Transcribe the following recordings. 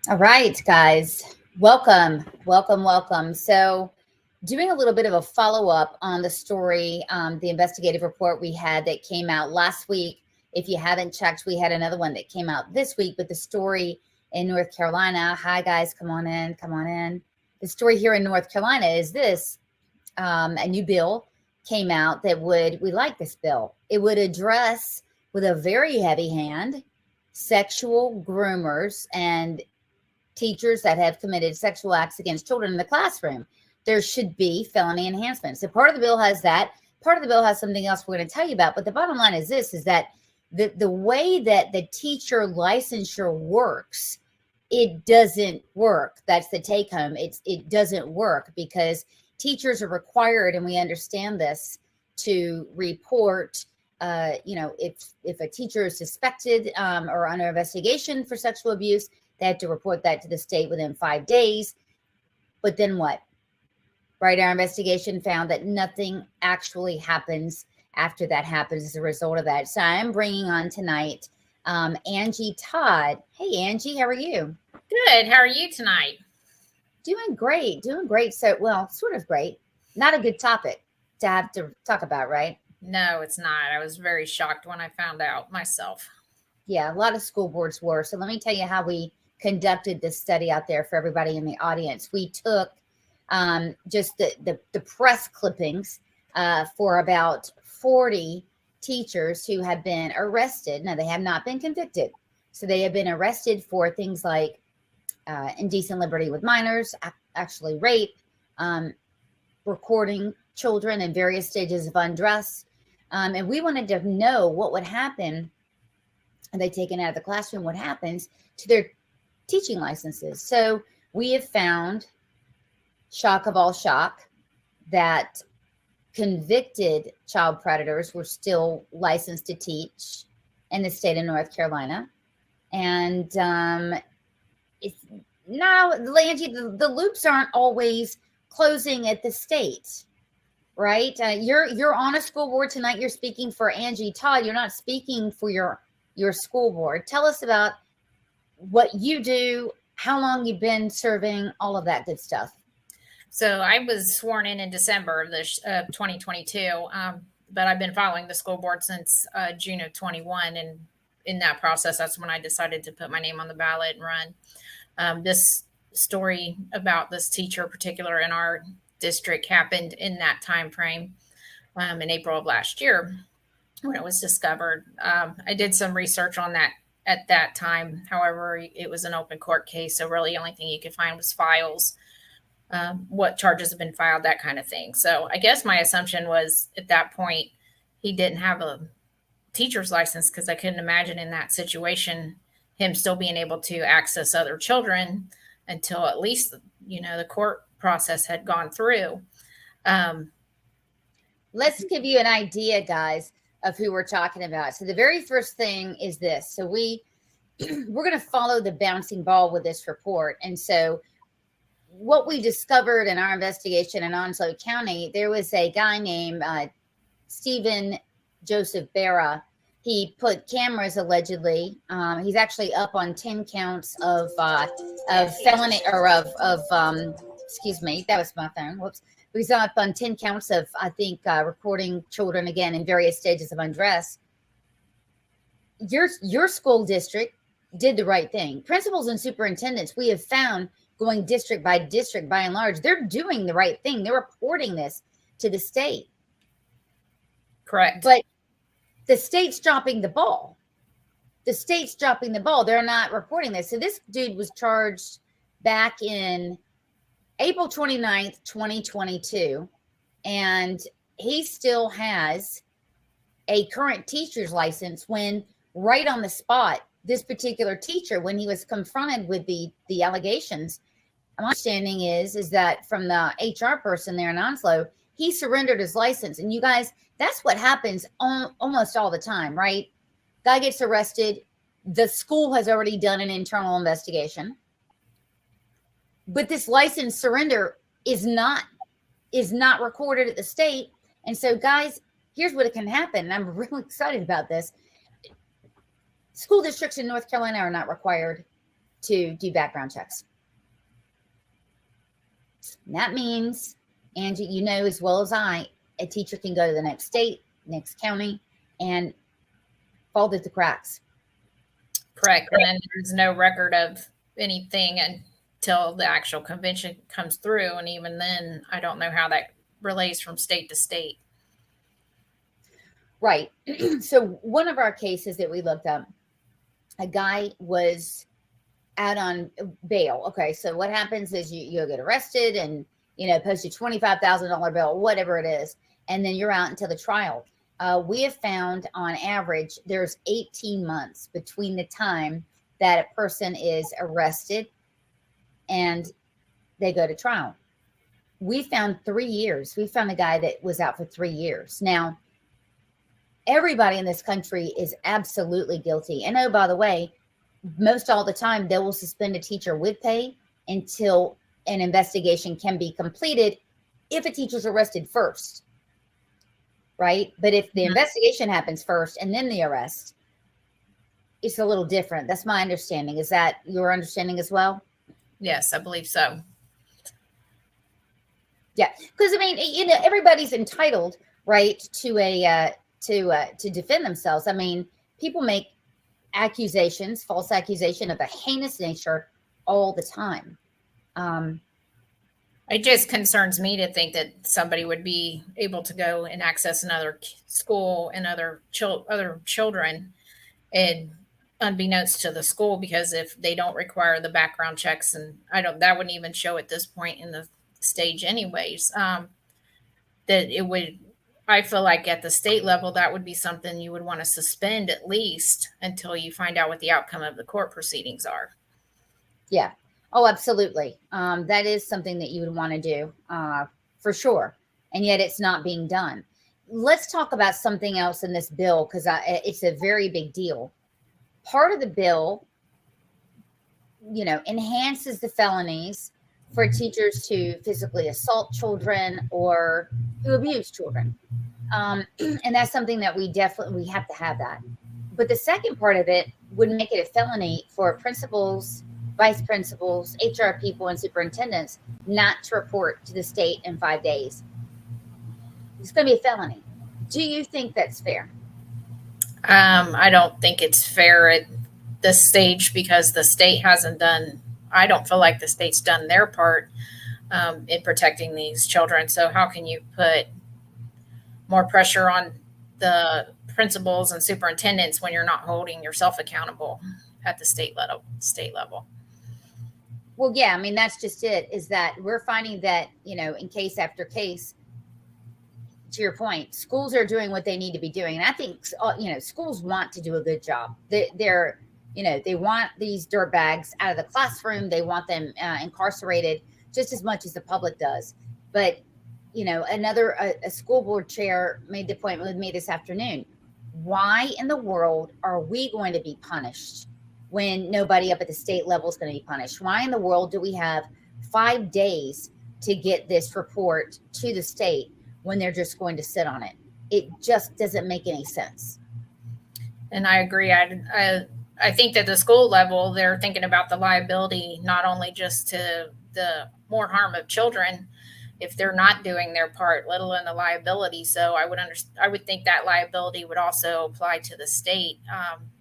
All right, guys. Welcome, welcome, welcome. So, doing a little bit of a follow up on the story, the investigative report we had that came out last week. If you haven't checked, we had another one that came out this week, but the story in North Carolina. Hi, guys. Come on in. Come on in. The story here in North Carolina is this: a new bill came out that we like this bill. It would address with a very heavy hand sexual groomers and teachers that have committed sexual acts against children in the classroom. There should be felony enhancement. So part of the bill has that. Part of the bill has something else we're going to tell you about. But the bottom line is this: is that the way that the teacher licensure works, it doesn't work. That's the take home. It doesn't work because teachers are required, and we understand this, to report. If a teacher is suspected or under investigation for sexual abuse, they have to report that to the state within 5 days. But then what? Right? Our investigation found that nothing actually happens after that happens as a result of that. So I'm bringing on tonight Angie Todd. Hey, Angie, how are you? Good. How are you tonight? Doing great. Doing great. So, well, sort of great. Not a good topic to have to talk about, right? No, it's not. I was very shocked when I found out myself. Yeah, a lot of school boards were. So let me tell you how we conducted this study out there for everybody in the audience. We took just the press clippings for about 40 teachers who have been arrested. Now, they have not been convicted. So they have been arrested for things like indecent liberty with minors, actually rape, recording children in various stages of undress. And we wanted to know what would happen, and they taken out of the classroom, what happens to their teaching licenses. So we have found, shock of all shock, that convicted child predators were still licensed to teach in the state of North Carolina. And it's now, Angie, the loops aren't always closing at the state, right? You're on a school board tonight. You're speaking for Angie Todd. You're not speaking for your school board. Tell us about what you do, how long you've been serving, all of that good stuff. So I was sworn in December of this 2022, but I've been following the school board since June of 21. And in that process, that's when I decided to put my name on the ballot and run. This story about this teacher in particular in our district happened in that time frame in April of last year when it was discovered. I did some research on that at that time. However, it was an open court case, so really the only thing you could find was files, what charges have been filed, that kind of thing. So I guess my assumption was at that point he didn't have a teacher's license, because I couldn't imagine in that situation him still being able to access other children until at least the court process had gone through. Let's give you an idea, guys, of who we're talking about. So the very first thing is this. So we're going to follow the bouncing ball with this report. And so what we discovered in our investigation in Onslow County, there was a guy named Stephen Joseph Barra. He put cameras allegedly. He's actually up on 10 counts of felony, or excuse me, that was my phone. Whoops. He's up on 10 counts of, I think, recording children again in various stages of undress. Your school district did the right thing. Principals and superintendents, we have found, going district by district, by and large, they're doing the right thing. They're reporting this to the state. Correct. But the state's dropping the ball. The state's dropping the ball. They're not reporting this. So this dude was charged back in April 29th, 2022, and he still has a current teacher's license when right on the spot, this particular teacher, when he was confronted with the allegations, my understanding is that from the HR person there in Onslow, he surrendered his license. And you guys, that's what happens almost all the time, right? Guy gets arrested. The school has already done an internal investigation, but this license surrender is not recorded at the state. And so, guys, here's what it can happen. And I'm really excited about this. School districts in North Carolina are not required to do background checks. And that means, Angie, you know as well as I, a teacher can go to the next state, next county, and fall through the cracks. Correct. And then there's no record of anything until the actual convention comes through. And even then, I don't know how that relays from state to state. Right. So one of our cases that we looked up, a guy was out on bail. Okay, so what happens is you get arrested and, post a $25,000 bail, whatever it is, and then you're out until the trial. We have found on average there's 18 months between the time that a person is arrested and they go to trial. We found 3 years. We found a guy that was out for 3 years. Now, everybody in this country is absolutely guilty. And oh, by the way, most all the time, they will suspend a teacher with pay until an investigation can be completed if a teacher's arrested first, right? But if the investigation happens first and then the arrest, it's a little different. That's my understanding. Is that your understanding as well? Yes, I believe so. Yeah, because I mean, everybody's entitled, right, to to defend themselves. I mean, people make accusations, false accusation of a heinous nature all the time. It just concerns me to think that somebody would be able to go and access another school and other children, and unbeknownst to the school, because if they don't require the background checks, and that wouldn't even show at this point in the stage anyways, that it would, I feel like at the state level, that would be something you would want to suspend at least until you find out what the outcome of the court proceedings are. Yeah. Oh, absolutely. That is something that you would want to do for sure. And yet it's not being done. Let's talk about something else in this bill, because it's a very big deal. Part of the bill, enhances the felonies for teachers to physically assault children or to abuse children. And that's something that we have to have that. But the second part of it would make it a felony for principals, vice principals, HR people, and superintendents not to report to the state in 5 days. It's going to be a felony. Do you think that's fair? I don't think it's fair at this stage, because the state I don't feel like the state's done their part in protecting these children. So how can you put more pressure on the principals and superintendents when you're not holding yourself accountable at the state level? Well, yeah, I mean, that's just it, is that we're finding that, in case after case, to your point, schools are doing what they need to be doing. And I think, schools want to do a good job. They want these dirtbags out of the classroom. They want them incarcerated just as much as the public does. But, a school board chair made the point with me this afternoon. Why in the world are we going to be punished when nobody up at the state level is going to be punished? Why in the world do we have 5 days to get this report to the state when they're just going to sit on it? It just doesn't make any sense. And I agree. I think that the school level, they're thinking about the liability, not only just to the more harm of children if they're not doing their part, let alone the liability. So I would think that liability would also apply to the state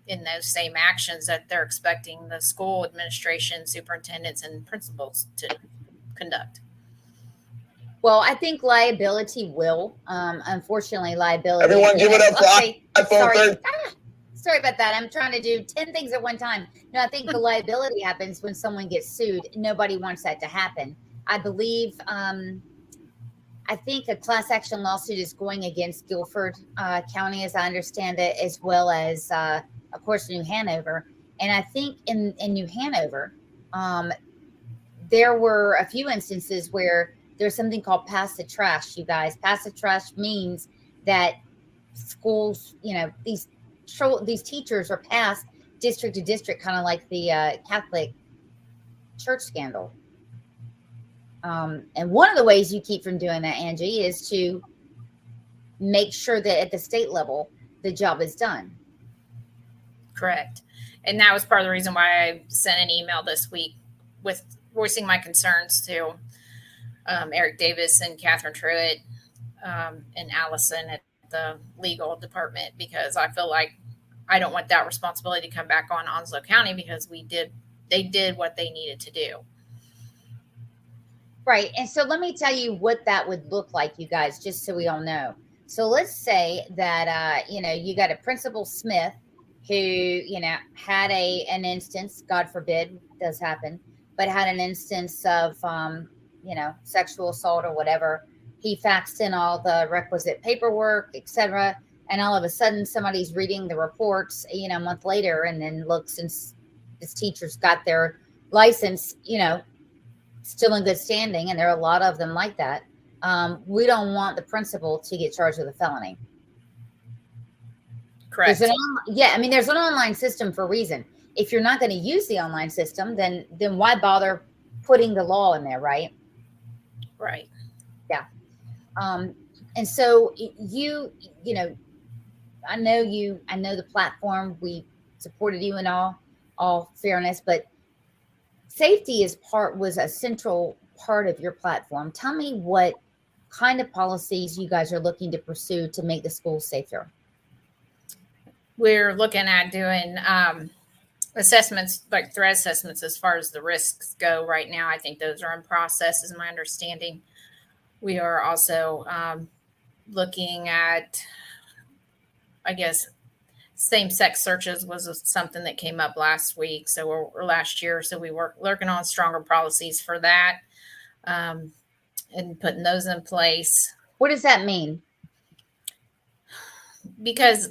in those same actions that they're expecting the school administration, superintendents, and principals to conduct. Well, I think liability will. Unfortunately, liability. Everyone give it up for iPhone 30. Sorry about that. I'm trying to do 10 things at one time. No, I think the liability happens when someone gets sued. Nobody wants that to happen. I believe, I think a class action lawsuit is going against Guilford County, as I understand it, as well as, of course, New Hanover. And I think in New Hanover, there were a few instances where there's something called pass the trash, you guys. Pass the trash means that schools, these teachers are passed district to district, kind of like the Catholic church scandal. And one of the ways you keep from doing that, Angie, is to make sure that at the state level, the job is done. Correct. And that was part of the reason why I sent an email this week with voicing my concerns to Eric Davis and Catherine Truitt and Allison at the legal department, because I feel like I don't want that responsibility to come back on Onslow County, because they did what they needed to do. Right. And so let me tell you what that would look like, you guys, just so we all know. So let's say that, you got a Principal Smith who, had an instance, God forbid, does happen, but had an instance of, sexual assault or whatever. He faxed in all the requisite paperwork, etc. And all of a sudden somebody's reading the reports, a month later, and then looks and his teacher's got their license, still in good standing. And there are a lot of them like that. We don't want the principal to get charged with a felony. Correct. There's an online system for a reason. If you're not going to use the online system, then why bother putting the law in there, right? Right. Yeah. And so I know the platform, we supported you in all fairness, but safety was a central part of your platform. Tell me what kind of policies you guys are looking to pursue to make the schools safer. We're looking at doing assessments, like threat assessments, as far as the risks go right now. I think those are in process, is my understanding. We are also looking at, I guess, same-sex searches was something that came up last week. So or last year. So we were working on stronger policies for that, and putting those in place. What does that mean? Because,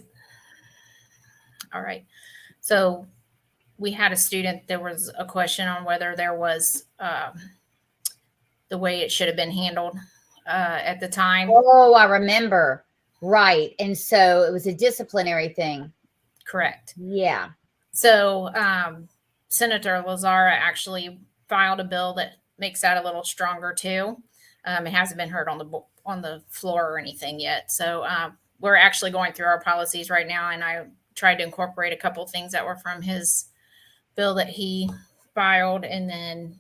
all right. So we had a student, there was a question on whether there was the way it should have been handled at the time. Oh, I remember. Right. And so it was a disciplinary thing. Correct. Yeah. So Senator Lazara actually filed a bill that makes that a little stronger too. It hasn't been heard on the floor or anything yet. So we're actually going through our policies right now, and I tried to incorporate a couple of things that were from his bill that he filed, and then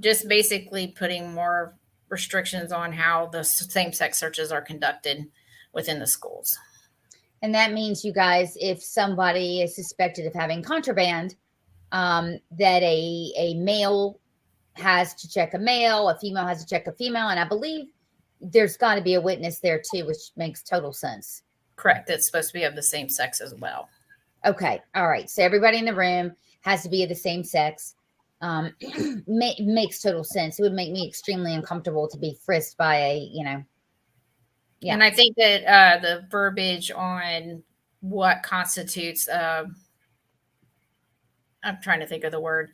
just basically putting more restrictions on how the same-sex searches are conducted within the schools. And that means, you guys, if somebody is suspected of having contraband, that a male has to check a male, a female has to check a female, and I believe there's got to be a witness there too, which makes total sense. Correct. It's supposed to be of the same sex as well. Okay. All right. So everybody in the room has to be of the same sex. Makes total sense. It would make me extremely uncomfortable to be frisked by yeah. And I think that the verbiage on what constitutes, I'm trying to think of the word,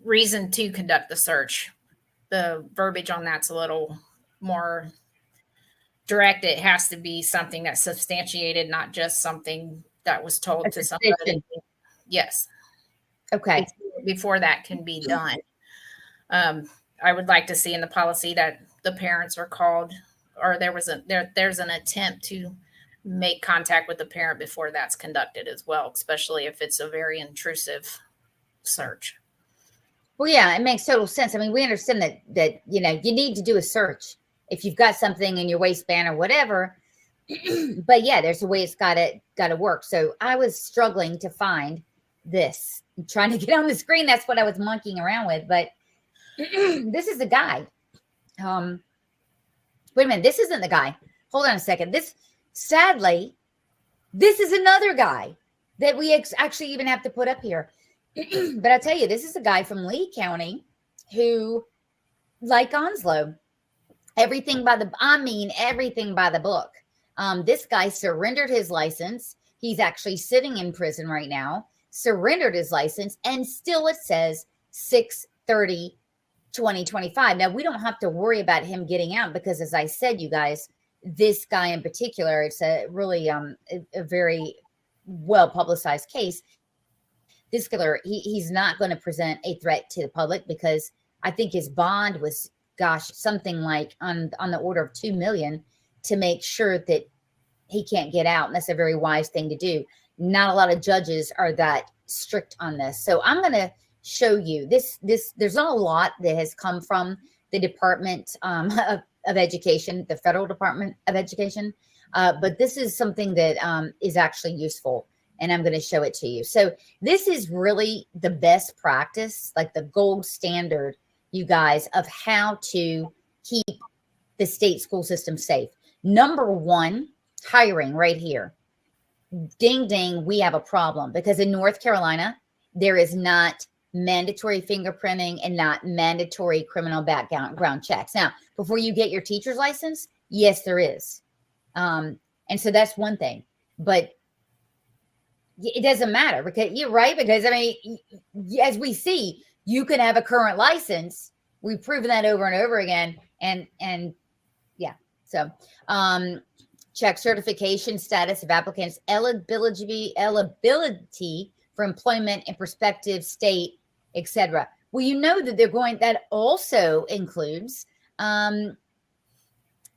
reason to conduct the search. The verbiage on that's a little more direct. It has to be something that's substantiated, not just something that was told to somebody. Yes. Okay. Before that can be done. I would like to see in the policy that the parents are called, or there's an attempt to make contact with the parent before that's conducted as well, especially if it's a very intrusive search. Well, yeah, it makes total sense. I mean, we understand that you need to do a search if you've got something in your waistband or whatever. But yeah, there's a way it's got to work. So I was struggling to find this, I'm trying to get on the screen. That's what I was monkeying around with. But this is the guy. Wait a minute. This isn't the guy. Hold on a second. Sadly, this is another guy that we actually even have to put up here. But I tell you, this is a guy from Lee County who, like Onslow, everything by the book. This guy surrendered his license. He's actually sitting in prison right now, surrendered his license, and still it says 6/30/2025. Now, we don't have to worry about him getting out because, as I said, you guys, this guy in particular, it's a really a very well publicized case. This killer, he's not going to present a threat to the public because I think his bond was, something like on the order of $2 million to make sure that he can't get out. And that's a very wise thing to do. Not a lot of judges are that strict on this. So I'm going to show you this. There's not a lot that has come from the Department of Education, the Federal Department of Education, but this is something that is actually useful, and I'm going to show it to you. So this is really the best practice, like the gold standard, you guys, of how to keep the state school system safe. Number one, hiring right here. Ding, ding, we have a problem because in North Carolina, there is not mandatory fingerprinting and not mandatory criminal background checks. Now, before you get your teacher's license, yes, there is. And so that's one thing, but it doesn't matter because you're right. Because I mean, as we see, you can have a current license. We've proven that over and over again. And yeah, so, check certification status of applicants, eligibility for employment in prospective state, etc. Well, you know that they're going, that also includes at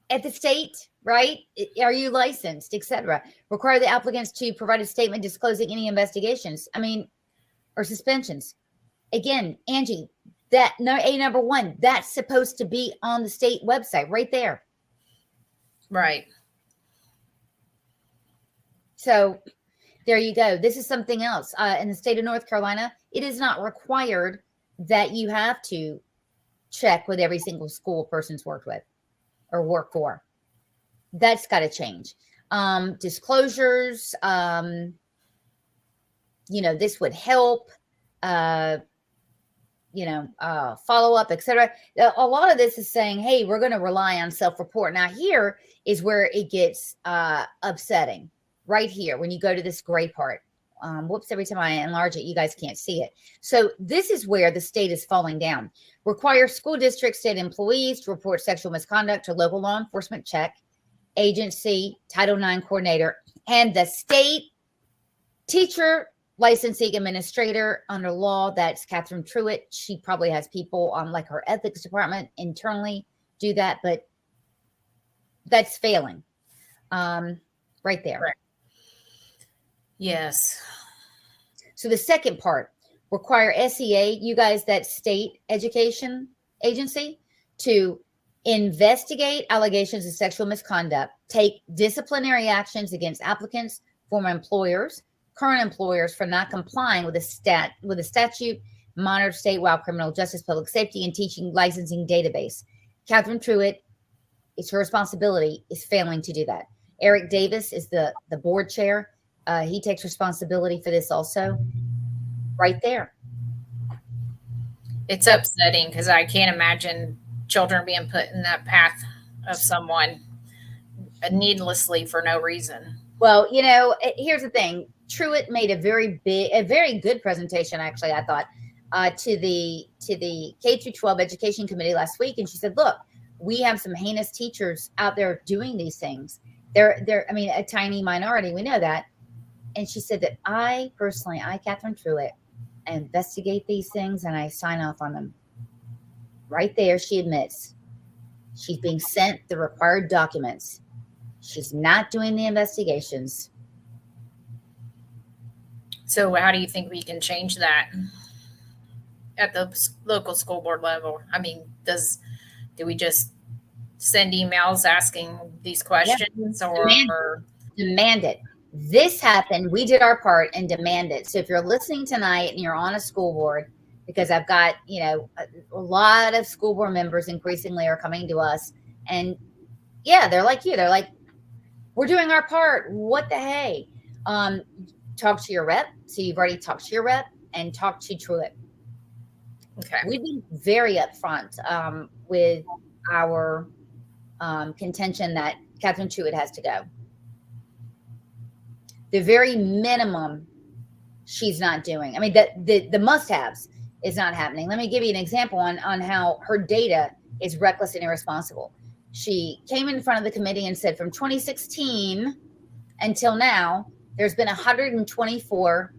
the state, right? Are you licensed, etc. Require the applicants to provide a statement disclosing any investigations, or suspensions. Again, Angie, that number one, that's supposed to be on the state website right there. Right. So there you go. This is something else. In the state of North Carolina, it is not required that you have to check with every single school person's worked with or work for. That's got to change. Disclosures, this would help, follow up, etc. A lot of this is saying, hey, we're going to rely on self-report. Now here is where it gets upsetting. Right here, when you go to this gray part, whoops, every time I enlarge it, you guys can't see it. So this is where the state is falling down. Require school district state employees to report sexual misconduct to local law enforcement check agency, Title IX coordinator, and the state teacher licensing administrator under law. That's Catherine Truitt. She probably has people on like her ethics department internally do that, but that's failing right there. Right. Yes. So the second part, require SEA, you guys, that state education agency, to investigate allegations of sexual misconduct, take disciplinary actions against applicants, former employers, current employers for not complying with a statute, monitor statewide criminal justice, public safety, and teaching licensing database. Catherine Truitt, it's her responsibility, is failing to do that. Eric Davis is the board chair. He takes responsibility for this also, right there. It's upsetting because I can't imagine children being put in that path of someone needlessly for no reason. Well, here's the thing. Truitt made a very good presentation, actually, I thought, to the K through 12 Education Committee last week, and she said, "Look, we have some heinous teachers out there doing these things. They're a tiny minority. We know that." And she said that I, Catherine Truitt, investigate these things and I sign off on them. Right there, she admits she's being sent the required documents. She's not doing the investigations. So how do you think we can change that at the local school board level? Do we just send emails asking these questions, or demand it? This happened. We did our part and demand it. So if you're listening tonight and you're on a school board, because I've got, a lot of school board members increasingly are coming to us, and yeah, they're like you. They're like, we're doing our part. What the hey? Talk to your rep. So you've already talked to your rep and talk to Truitt. Okay. We've been very upfront with our contention that Catherine Truitt has to go. The very minimum she's not doing. The must-haves is not happening. Let me give you an example on how her data is reckless and irresponsible. She came in front of the committee and said from 2016 until now, there's been 124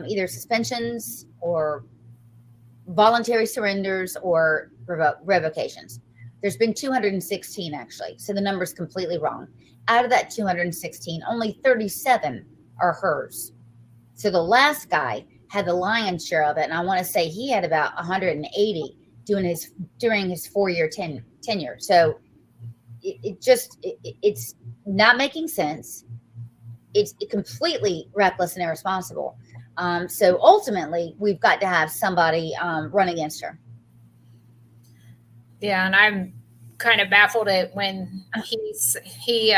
either suspensions or voluntary surrenders or revocations. There's been 216 actually. So the number's completely wrong. Out of that 216, only 37 are hers. So the last guy had the lion's share of it, and I want to say he had about 180 during his 4-year tenure. So it's not making sense. It's completely reckless and irresponsible. So ultimately, we've got to have somebody run against her. Yeah, and I'm kind of baffled at when he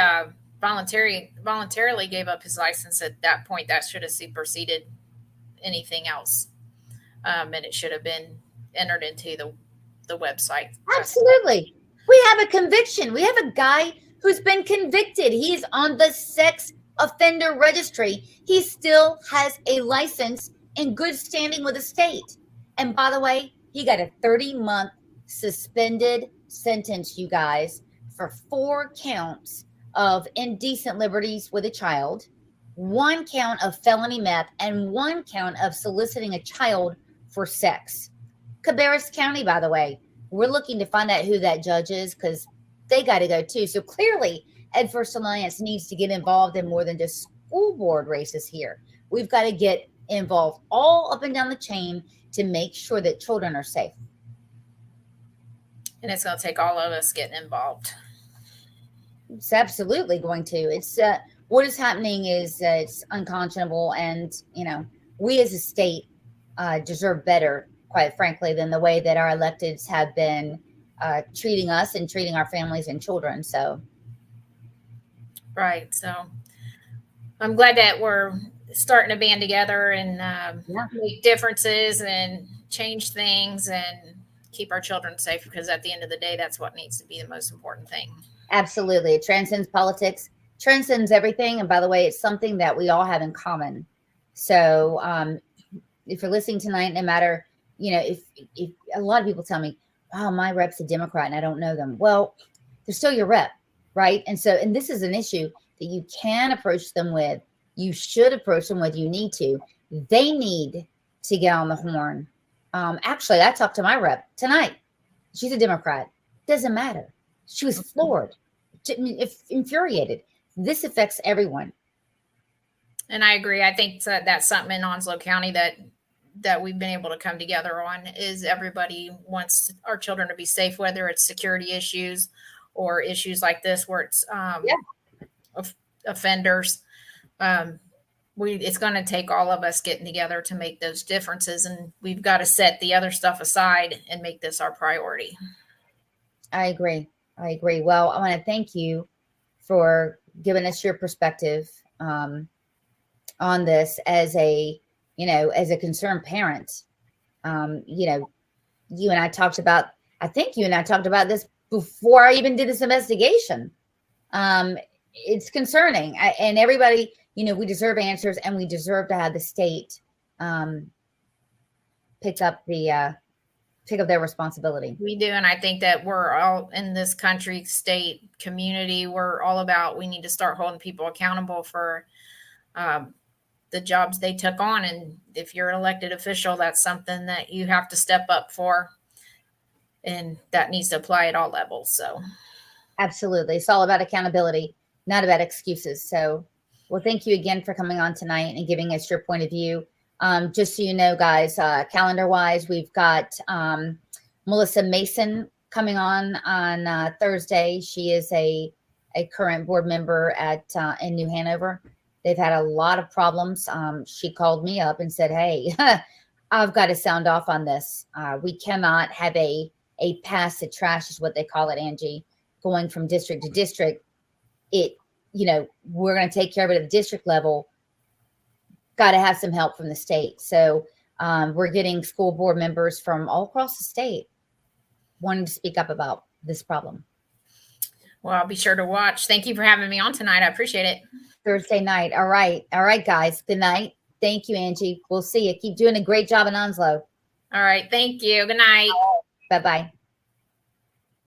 voluntarily gave up his license. At that point, that should have superseded anything else, and it should have been entered into the website. Absolutely. We have a conviction. We have a guy who's been convicted. He's on the sex offender registry. He still has a license in good standing with the state. And by the way, he got a 30-month suspended sentence, you guys, for 4 counts of indecent liberties with a child, 1 count of felony meth, and 1 count of soliciting a child for sex. Cabarrus County, by the way, we're looking to find out who that judge is, because they got to go too. So clearly, Ed First Alliance needs to get involved in more than just school board races here. We've got to get involved all up and down the chain to make sure that children are safe. And it's going to take all of us getting involved. It's absolutely going to. It's what is happening is it's unconscionable, and we as a state deserve better, quite frankly, than the way that our electeds have been treating us and treating our families and children. So, right. So, I'm glad that we're starting to band together and make differences and change things and keep our children safe, because at the end of the day, that's what needs to be the most important thing. Absolutely. It transcends politics, transcends everything. And by the way, it's something that we all have in common. So if you're listening tonight, no matter, if a lot of people tell me, oh, my rep's a Democrat and I don't know them. Well, they're still your rep, right? And this is an issue that you can approach them with. You should approach them with. You need to. They need to get on the horn. Actually, I talked to my rep tonight. She's a Democrat. Doesn't matter. She was floored, infuriated. This affects everyone. And I agree. I think that's something in Onslow County that we've been able to come together on, is everybody wants our children to be safe, whether it's security issues or issues like this where it's offenders. It's going to take all of us getting together to make those differences, and we've got to set the other stuff aside and make this our priority. I agree. Well, I want to thank you for giving us your perspective on this as a concerned parent. You and I talked about, this before I even did this investigation. It's concerning, and everybody, we deserve answers, and we deserve to have the state pick up their responsibility. We do. And I think that we're all in this country, state, community, we're all about, we need to start holding people accountable for the jobs they took on. And if you're an elected official, that's something that you have to step up for. And that needs to apply at all levels. So absolutely. It's all about accountability, not about excuses. So, well, thank you again for coming on tonight and giving us your point of view. Just so you know, guys, calendar-wise, we've got Melissa Mason coming on Thursday. She is a current board member in New Hanover. They've had a lot of problems. She called me up and said, hey, I've got to sound off on this. We cannot have a pass the trash is what they call it, Angie, going from district to district. We're going to take care of it at the district level. Got to have some help from the state. So we're getting school board members from all across the state wanting to speak up about this problem. Well, I'll be sure to watch. Thank you for having me on tonight. I appreciate it. Thursday night. All right, guys. Good night. Thank you, Angie. We'll see you. Keep doing a great job in Onslow. All right. Thank you. Good night. Bye-bye.